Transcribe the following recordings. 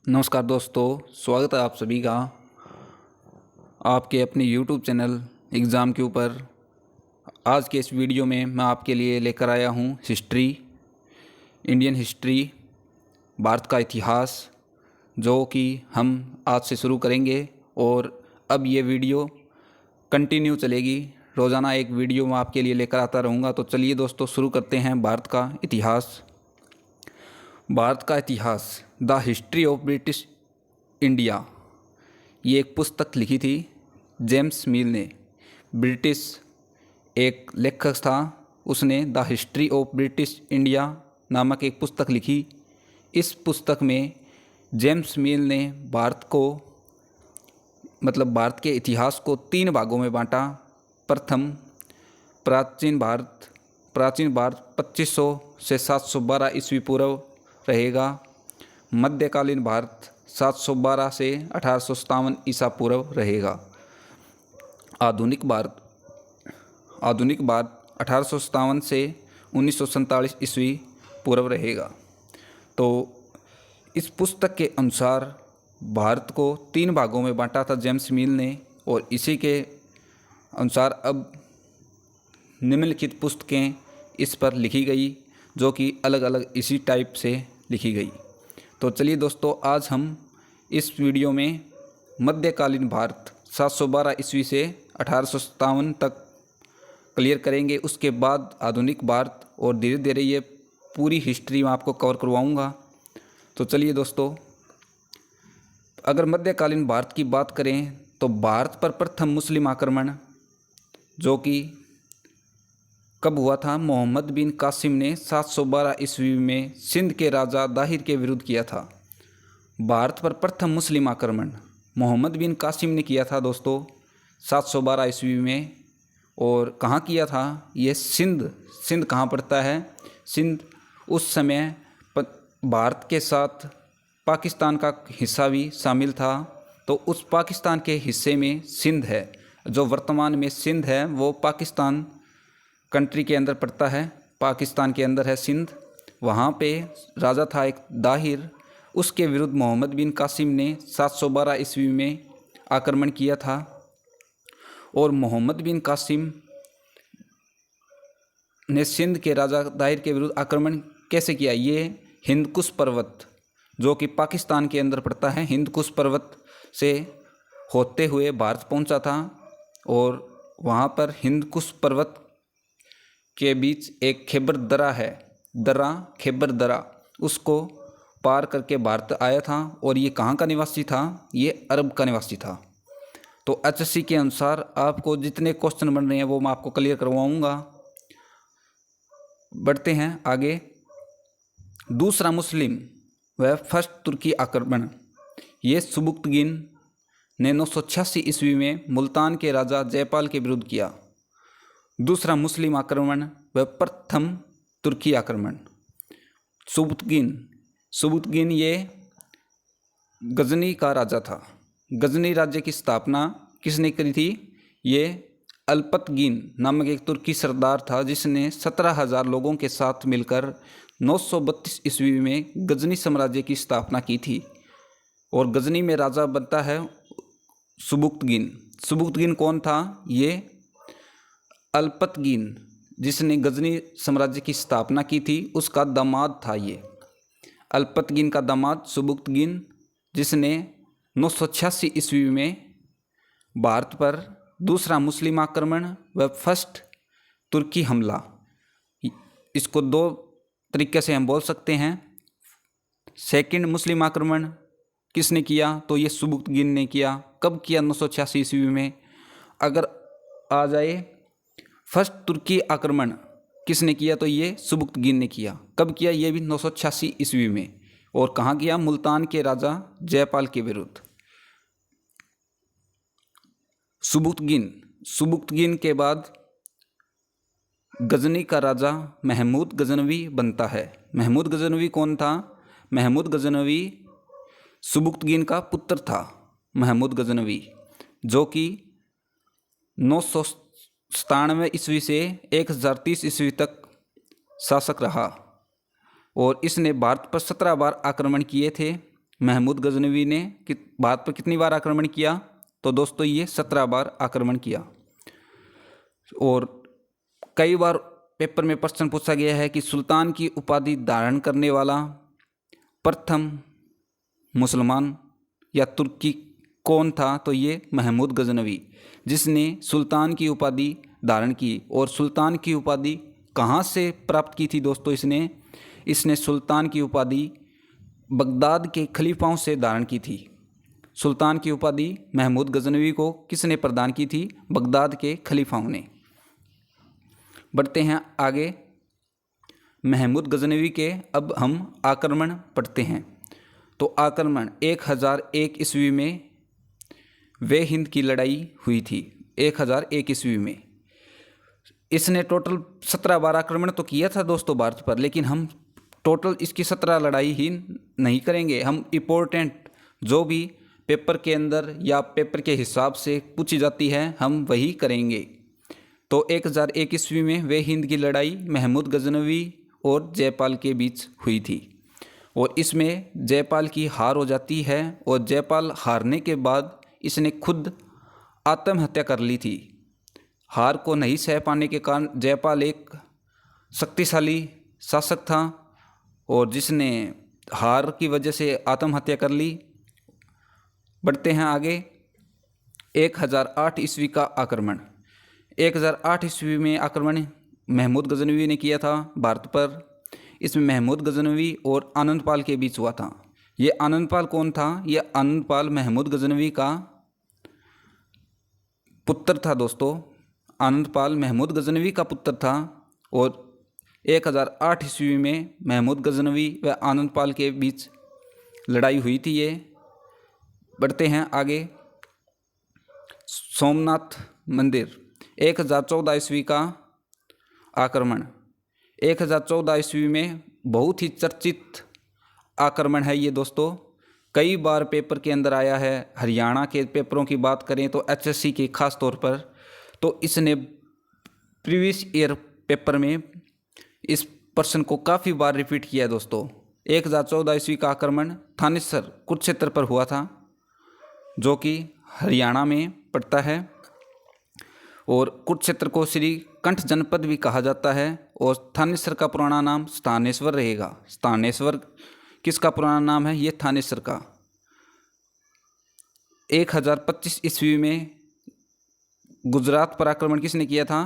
नमस्कार दोस्तों, स्वागत है आप सभी का आपके अपने YouTube चैनल एग्ज़ाम के ऊपर। आज के इस वीडियो में मैं आपके लिए लेकर आया हूँ हिस्ट्री, इंडियन हिस्ट्री, भारत का इतिहास, जो कि हम आज से शुरू करेंगे और अब ये वीडियो कंटिन्यू चलेगी। रोज़ाना एक वीडियो मैं आपके लिए लेकर आता रहूँगा। तो चलिए दोस्तों, शुरू करते हैं भारत का इतिहास। भारत का इतिहास, the history of British India, ये एक पुस्तक लिखी थी जेम्स मिल ने। ब्रिटिश एक लेखक था, उसने the history of British India नामक एक पुस्तक लिखी। इस पुस्तक में जेम्स मिल ने भारत को भारत के इतिहास को 3 भागों में बांटा। प्रथम, प्राचीन भारत 2500 से 712 ईस्वी पूर्व रहेगा। मध्यकालीन भारत 712 से 1857 ईसा पूर्व रहेगा। आधुनिक भारत 1857 से 1947 ईस्वी पूर्व रहेगा। तो इस पुस्तक के अनुसार भारत को 3 भागों में बांटा था जेम्स मिल ने, और इसी के अनुसार अब निम्नलिखित पुस्तकें इस पर लिखी गई, जो कि अलग अलग इसी टाइप से लिखी गई। तो चलिए दोस्तों, आज हम इस वीडियो में मध्यकालीन भारत 712 ईस्वी से 1857 तक क्लियर करेंगे। उसके बाद आधुनिक भारत, और धीरे धीरे ये पूरी हिस्ट्री मैं आपको कवर करवाऊंगा। तो चलिए दोस्तों, अगर मध्यकालीन भारत की बात करें तो भारत पर प्रथम मुस्लिम आक्रमण जो कि कब हुआ था, मोहम्मद बिन कासिम ने 712 ईस्वी में सिंध के राजा दाहिर के विरुद्ध किया था। भारत पर प्रथम मुस्लिम आक्रमण मोहम्मद बिन कासिम ने किया था दोस्तों 712 ईस्वी में। और कहाँ किया था ये? सिंध कहाँ पड़ता है? सिंध उस समय भारत के साथ पाकिस्तान का हिस्सा भी शामिल था। तो उस पाकिस्तान के हिस्से में सिंध है। जो वर्तमान में सिंध है वो पाकिस्तान कंट्री के अंदर पड़ता है, पाकिस्तान के अंदर है सिंध। वहाँ पे राजा था एक दाहिर, उसके विरुद्ध मोहम्मद बिन कासिम ने 712 ईस्वी में आक्रमण किया था। और मोहम्मद बिन कासिम ने सिंध के राजा दाहिर के विरुद्ध आक्रमण कैसे किया? ये हिंदकुश पर्वत, जो कि पाकिस्तान के अंदर पड़ता है, हिंदकुश पर्वत से होते हुए भारत पहुंचा था। और वहाँ पर हिंदकुश पर्वत के बीच एक खैबर दरा है, खैबर दरा, उसको पार करके भारत आया था। और ये कहाँ का निवासी था? ये अरब का निवासी था। तो एचएससी के अनुसार आपको जितने क्वेश्चन बन रहे हैं वो मैं आपको क्लियर करवाऊंगा। बढ़ते हैं आगे। दूसरा मुस्लिम वह फर्स्ट तुर्की आक्रमण, ये सुबुक्तगिन ने 986 ईस्वी में मुल्तान के राजा जयपाल के विरुद्ध किया। दूसरा मुस्लिम आक्रमण वह प्रथम तुर्की आक्रमण। सुबुक्तगिन ये गजनी का राजा था। गजनी राज्य की स्थापना किसने करी थी? ये अल्पतगिन नामक एक तुर्की सरदार था, जिसने 17,000 लोगों के साथ मिलकर 932 ईस्वी में गजनी साम्राज्य की स्थापना की थी। और गजनी में राजा बनता है सुबुक्तगिन। सुबुक्तगिन कौन था? ये अल्पतगिन, जिसने गजनी साम्राज्य की स्थापना की थी, उसका दामाद था। ये अल्पतगिन का दामाद सुबुक्तगिन, जिसने 986 ईस्वी में भारत पर दूसरा मुस्लिम आक्रमण व फर्स्ट तुर्की हमला, इसको 2 तरीके से हम बोल सकते हैं। सेकंड मुस्लिम आक्रमण किसने किया? तो ये सुबुक्तगिन ने किया। कब किया? 986 ईस्वी में। अगर आ जाए फर्स्ट तुर्की आक्रमण किसने किया? तो ये सुबुक्तगिन ने किया। कब किया? ये भी 986 ईस्वी में। और कहाँ किया? मुल्तान के राजा जयपाल के विरुद्ध। सुबुक्तगिन के बाद गजनी का राजा महमूद गजनवी बनता है। महमूद गजनवी कौन था? महमूद गजनवी सुबुक्तगिन का पुत्र था। महमूद गजनवी, जो कि 997 ईस्वी से 1030 ईस्वी तक शासक रहा। और इसने भारत पर 17 बार आक्रमण किए थे महमूद गजनवी ने भारत पर कितनी बार आक्रमण किया? तो दोस्तों ये 17 बार आक्रमण किया। और कई बार पेपर में प्रश्न पूछा गया है कि सुल्तान की उपाधि धारण करने वाला प्रथम मुसलमान या तुर्की कौन था? तो ये महमूद गजनवी, जिसने सुल्तान की उपाधि धारण की। और सुल्तान की उपाधि कहाँ से प्राप्त की थी दोस्तों? इसने सुल्तान की उपाधि बगदाद के खलीफाओं से धारण की थी। सुल्तान की उपाधि महमूद गजनवी को किसने प्रदान की थी? बगदाद के खलीफाओं ने। बढ़ते हैं आगे। महमूद गजनवी के अब हम आक्रमण पढ़ते हैं। तो आक्रमण 1001 ईस्वी में वे हिंद की लड़ाई हुई थी। 1001 ईस्वी में इसने टोटल 17 बार आक्रमण तो किया था दोस्तों भारत पर, लेकिन हम टोटल इसकी 17 लड़ाई ही नहीं करेंगे। हम इम्पोर्टेंट जो भी पेपर के अंदर या पेपर के हिसाब से पूछी जाती है हम वही करेंगे। तो 1001 ईस्वी में वे हिंद की लड़ाई महमूद गजनवी और जयपाल के बीच हुई थी। और इसमें जयपाल की हार हो जाती है और जयपाल हारने के बाद इसने खुद आत्महत्या कर ली थी। हार को नहीं सह पाने के कारण जयपाल एक शक्तिशाली शासक था और जिसने हार की वजह से आत्महत्या कर ली। बढ़ते हैं आगे। 1008 ईस्वी का आक्रमण। 1008 ईस्वी में आक्रमण महमूद गजनवी ने किया था भारत पर। इसमें महमूद गजनवी और आनंदपाल के बीच हुआ था। ये आनंदपाल कौन था? ये आनंदपाल महमूद गजनवी का पुत्र था दोस्तों। आनंदपाल महमूद गजनवी का पुत्र था और 1008 ईस्वी में महमूद गजनवी व आनंदपाल के बीच लड़ाई हुई थी ये। बढ़ते हैं आगे। सोमनाथ मंदिर 1014 ईस्वी का आक्रमण। 1014 ईस्वी में बहुत ही चर्चित आक्रमण है ये दोस्तों। कई बार पेपर के अंदर आया है। हरियाणा के पेपरों की बात करें तो एचएससी के खास तौर पर, तो इसने प्रीवियस ईयर पेपर में इस प्रश्न को काफ़ी बार रिपीट किया है दोस्तों। 1014 ईस्वी का आक्रमण थानेसर कुरुक्षेत्र पर हुआ था, जो कि हरियाणा में पड़ता है। और कुरुक्षेत्र को श्री कंठ जनपद भी कहा जाता है। और थानेसर का पुराना नाम स्थानेश्वर रहेगा। स्थानेश्वर किसका पुराना नाम है? ये थानेसर का। 1025 ईस्वी में गुजरात पर आक्रमण किसने किया था?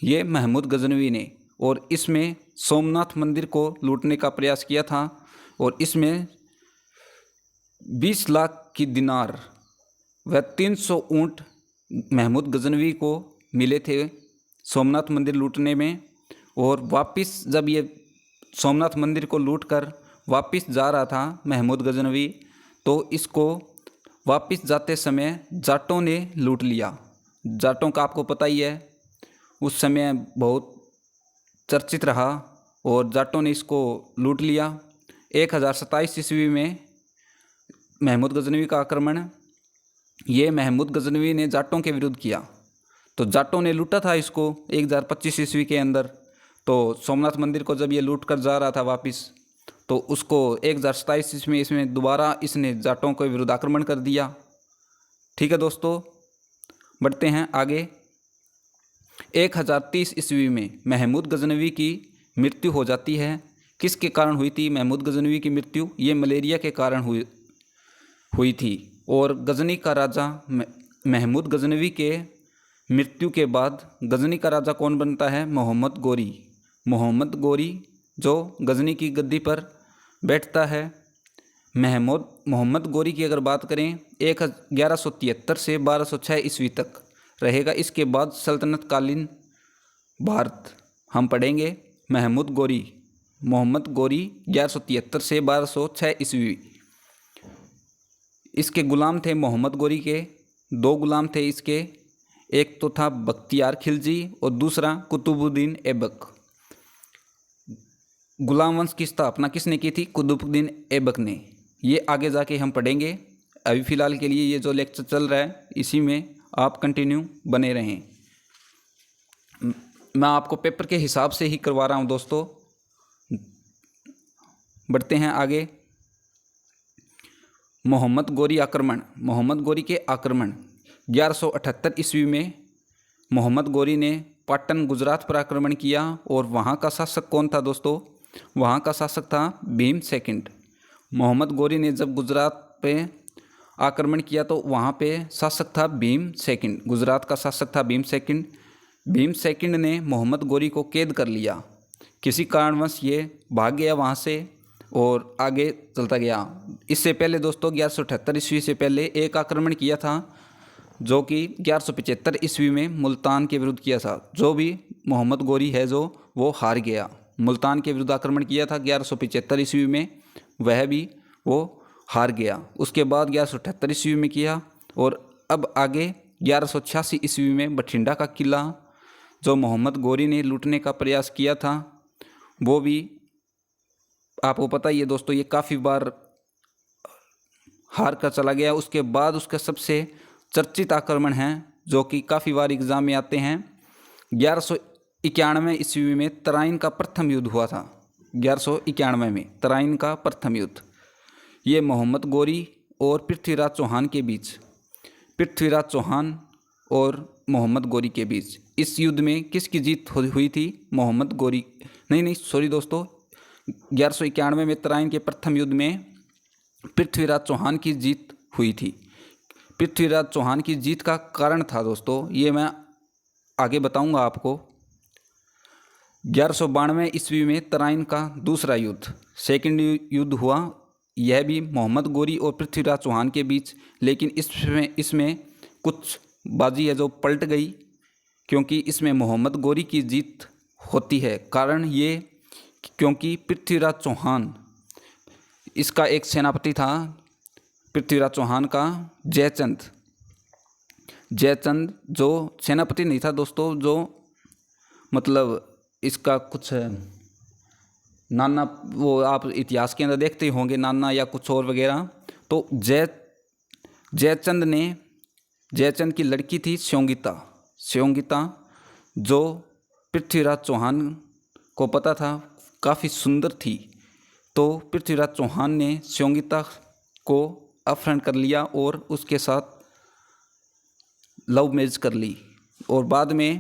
ये महमूद गजनवी ने। और इसमें सोमनाथ मंदिर को लूटने का प्रयास किया था। और इसमें 20 लाख की दिनार व 300 ऊँट महमूद गजनवी को मिले थे सोमनाथ मंदिर लूटने में। और वापस जब ये सोमनाथ मंदिर को लूटकर वापस जा रहा था महमूद गजनवी, तो इसको वापस जाते समय जाटों ने लूट लिया। जाटों का आपको पता ही है, उस समय बहुत चर्चित रहा और जाटों ने इसको लूट लिया। 1027 ईस्वी में महमूद गजनवी का आक्रमण, ये महमूद गजनवी ने जाटों के विरुद्ध किया। तो जाटों ने लूटा था इसको 1025 ईस्वी के अंदर। तो सोमनाथ मंदिर को जब ये लूट कर जा रहा था वापस, तो उसको 1027 ईस्वी में इसमें दोबारा इसने जाटों के विरुद्ध आक्रमण कर दिया। ठीक है दोस्तों, बढ़ते हैं आगे। 1030 ईस्वी में महमूद गजनवी की मृत्यु हो जाती है। किसके कारण हुई थी महमूद गजनवी की मृत्यु? ये मलेरिया के कारण हुई थी। और गजनी का राजा महमूद गजनवी के मृत्यु के बाद गजनी का राजा कौन बनता है? मोहम्मद गोरी। मोहम्मद गोरी जो गजनी की गद्दी पर बैठता है। मोहम्मद गोरी की अगर बात करें 1173 से 1206 ईस्वी तक रहेगा। इसके बाद सल्तनत कालीन भारत हम पढ़ेंगे। मोहम्मद गोरी 1173 से 1206 ईस्वी। इसके गुलाम थे मोहम्मद गोरी के, 2 गुलाम थे इसके। एक तो था बख्तियार खिलजी और दूसरा कुतुबुद्दीन ऐबक। गुलाम वंश की स्थापना किसने की थी? कुतुबुद्दीन ऐबक ने। ये आगे जाके हम पढ़ेंगे। अभी फ़िलहाल के लिए ये जो लेक्चर चल रहा है इसी में आप कंटिन्यू बने रहें। मैं आपको पेपर के हिसाब से ही करवा रहा हूँ दोस्तों। बढ़ते हैं आगे। मोहम्मद गोरी आक्रमण। मोहम्मद गोरी के आक्रमण 1178 ईस्वी में मोहम्मद गोरी ने पाटन गुजरात पर आक्रमण किया और वहाँ का शासक कौन था दोस्तों? वहाँ का शासक था भीम सेकंड। मोहम्मद गोरी ने जब गुजरात पे आक्रमण किया तो वहाँ पे शासक था भीम सेकंड। गुजरात का शासक था भीम सेकंड। भीम सेकंड ने मोहम्मद गोरी को कैद कर लिया। किसी कारणवश ये भाग गया वहाँ से और आगे चलता गया। इससे पहले दोस्तों 1178 ईस्वी से पहले एक आक्रमण किया था जो कि 1175 ईस्वी में मुल्तान के विरुद्ध किया था। जो भी मोहम्मद गोरी है जो वो हार गया। मुल्तान के विरुद्ध आक्रमण किया था 1175 ईस्वी में, वह भी वो हार गया। उसके बाद 1178 ईस्वी में किया और अब आगे 1186 ईस्वी में बठिंडा का किला जो मोहम्मद गोरी ने लूटने का प्रयास किया था वो भी आपको पता ही है दोस्तों, ये काफ़ी बार हार कर चला गया। उसके बाद उसका सबसे चर्चित आक्रमण है जो कि काफ़ी बार एग्जाम में आते हैं। 1191 ईस्वी में तराइन का प्रथम युद्ध हुआ था। 1191 में तराइन का प्रथम युद्ध, ये मोहम्मद गोरी और पृथ्वीराज चौहान के बीच, पृथ्वीराज चौहान और मोहम्मद गोरी के बीच। इस युद्ध में किसकी जीत हुई थी? मोहम्मद गोरी, नहीं सॉरी दोस्तों, 1191 में तराइन के प्रथम युद्ध में पृथ्वीराज चौहान की जीत हुई थी। पृथ्वीराज चौहान की जीत का कारण था दोस्तों, ये मैं आगे बताऊंगा आपको। 1192 ईस्वी में तराइन का दूसरा युद्ध, सेकंड युद्ध हुआ। यह भी मोहम्मद गोरी और पृथ्वीराज चौहान के बीच, लेकिन इसमें कुछ बाजी है जो पलट गई क्योंकि इसमें मोहम्मद गोरी की जीत होती है। कारण ये क्योंकि पृथ्वीराज चौहान, इसका एक सेनापति था पृथ्वीराज चौहान का, जयचंद। जयचंद जो सेनापति नहीं था दोस्तों, जो मतलब इसका कुछ नाना, वो आप इतिहास के अंदर देखते ही होंगे नाना या कुछ और वगैरह। तो जयचंद की लड़की थी स्योंगिता, जो पृथ्वीराज चौहान को पता था काफ़ी सुंदर थी। तो पृथ्वीराज चौहान ने स्योंगिता को अपहरण कर लिया और उसके साथ लव मैरिज कर ली और बाद में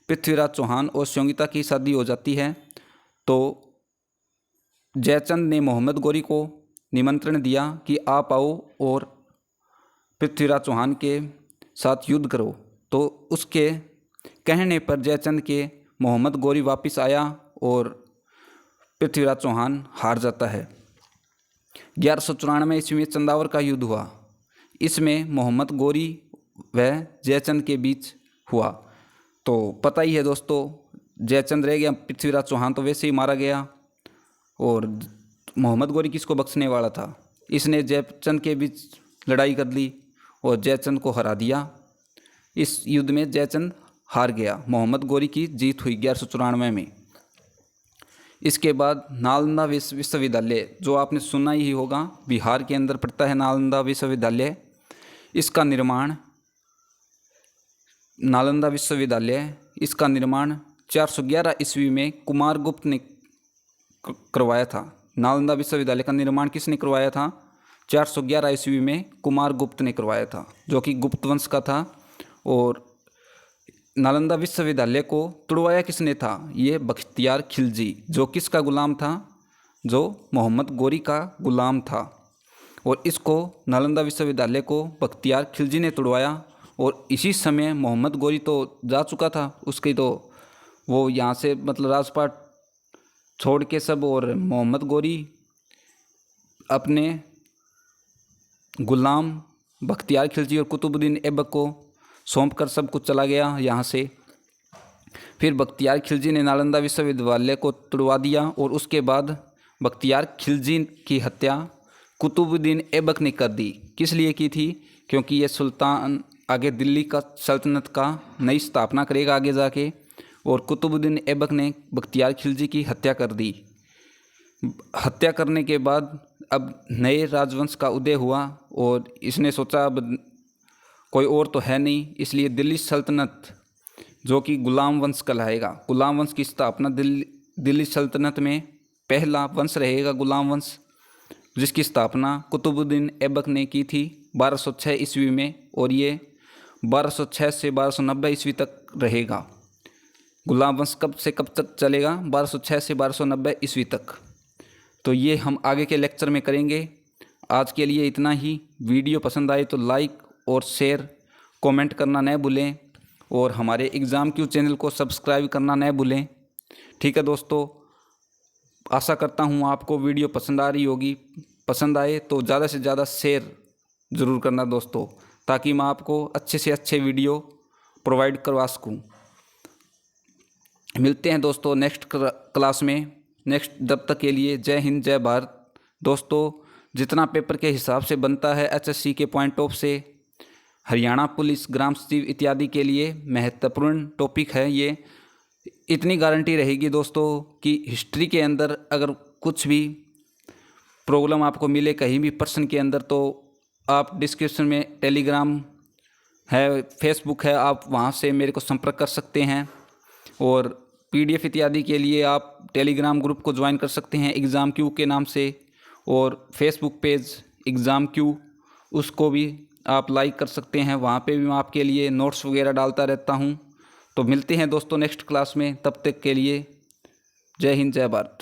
पृथ्वीराज चौहान और स्योंगिता की शादी हो जाती है। तो जयचंद ने मोहम्मद गोरी को निमंत्रण दिया कि आप आओ और पृथ्वीराज चौहान के साथ युद्ध करो। तो उसके कहने पर जयचंद के मोहम्मद गोरी वापस आया और पृथ्वीराज चौहान हार जाता है। 1194 ईस्वी में चंदावर का युद्ध हुआ। इसमें मोहम्मद गोरी व जयचंद के बीच हुआ। तो पता ही है दोस्तों, जयचंद रह गया, पृथ्वीराज चौहान तो वैसे ही मारा गया और मोहम्मद गोरी किसको बख्शने वाला था। इसने जयचंद के बीच लड़ाई कर ली और जयचंद को हरा दिया। इस युद्ध में जयचंद हार गया, मोहम्मद गोरी की जीत हुई 1194 में। इसके बाद नालंदा विश्वविद्यालय, जो आपने सुना ही होगा, बिहार के अंदर पड़ता है नालंदा विश्वविद्यालय। इसका निर्माण नालंदा विश्वविद्यालय, इसका निर्माण 411 ईस्वी में कुमारगुप्त ने करवाया था। नालंदा विश्वविद्यालय का निर्माण किसने करवाया था? 411 ईस्वी में कुमारगुप्त ने करवाया था, जो कि गुप्त वंश का था। और नालंदा विश्वविद्यालय को तुड़वाया किसने था? ये बख्तियार खिलजी, जो किसका गुलाम था? जो मोहम्मद गोरी का गुलाम था। और इसको नालंदा विश्वविद्यालय को बख्तियार खिलजी ने तुड़वाया। और इसी समय मोहम्मद गोरी तो जा चुका था, उसकी तो वो यहाँ से मतलब राजपाट छोड़ के सब, और मोहम्मद गोरी अपने गुलाम बख्तियार खिलजी और कुतुबुद्दीन ऐबक को सौंप कर सब कुछ चला गया यहाँ से। फिर बख्तियार खिलजी ने नालंदा विश्वविद्यालय को तुड़वा दिया और उसके बाद बख्तियार खिलजी की हत्या कुतुबुद्दीन ऐबक ने कर दी। किस लिए की थी? क्योंकि ये सुल्तान आगे दिल्ली का सल्तनत का नई स्थापना करेगा आगे जाके, और कुतुबुद्दीन ऐबक ने बख्तियार खिलजी की हत्या कर दी। हत्या करने के बाद अब नए राजवंश का उदय हुआ और इसने सोचा अब कोई और तो है नहीं, इसलिए दिल्ली सल्तनत, जो कि गुलाम वंश कहलाएगा, गुलाम वंश की स्थापना दिल्ली सल्तनत में पहला वंश रहेगा गुलाम वंश, जिसकी स्थापना कुतुबुद्दीन ऐबक ने की थी 1206 ईस्वी में, और ये 1206 से 1290 ईस्वी तक रहेगा। गुलाम वंश कब से कब तक चलेगा? 1206 से 1290 ईस्वी तक। तो ये हम आगे के लेक्चर में करेंगे। आज के लिए इतना ही। वीडियो पसंद आए तो लाइक और शेयर कमेंट करना न भूलें, और हमारे एग्ज़ाम क्यू चैनल को सब्सक्राइब करना न भूलें। ठीक है दोस्तों, आशा करता हूँ आपको वीडियो पसंद आ रही होगी। पसंद आए तो ज़्यादा से ज़्यादा शेयर ज़रूर करना दोस्तों, ताकि मैं आपको अच्छे से अच्छे वीडियो प्रोवाइड करवा सकूँ। मिलते हैं दोस्तों नेक्स्ट क्लास में। तब तक के लिए जय हिंद, जय भारत। दोस्तों, जितना पेपर के हिसाब से बनता है एचएससी के पॉइंट ऑफ से, हरियाणा पुलिस, ग्राम सचिव इत्यादि के लिए महत्वपूर्ण टॉपिक है ये। इतनी गारंटी रहेगी दोस्तों कि हिस्ट्री के अंदर अगर कुछ भी प्रॉब्लम आपको मिले कहीं भी प्रश्न के अंदर, तो आप डिस्क्रिप्शन में टेलीग्राम है, फेसबुक है, आप वहाँ से मेरे को संपर्क कर सकते हैं। और पीडीएफ इत्यादि के लिए आप टेलीग्राम ग्रुप को ज्वाइन कर सकते हैं एग्ज़ाम क्यू के नाम से, और फेसबुक पेज एग्ज़ाम क्यू उसको भी आप लाइक कर सकते हैं। वहाँ पे भी मैं आपके लिए नोट्स वगैरह डालता रहता हूँ। तो मिलते हैं दोस्तों नेक्स्ट क्लास में। तब तक के लिए जय हिंद, जय भारत।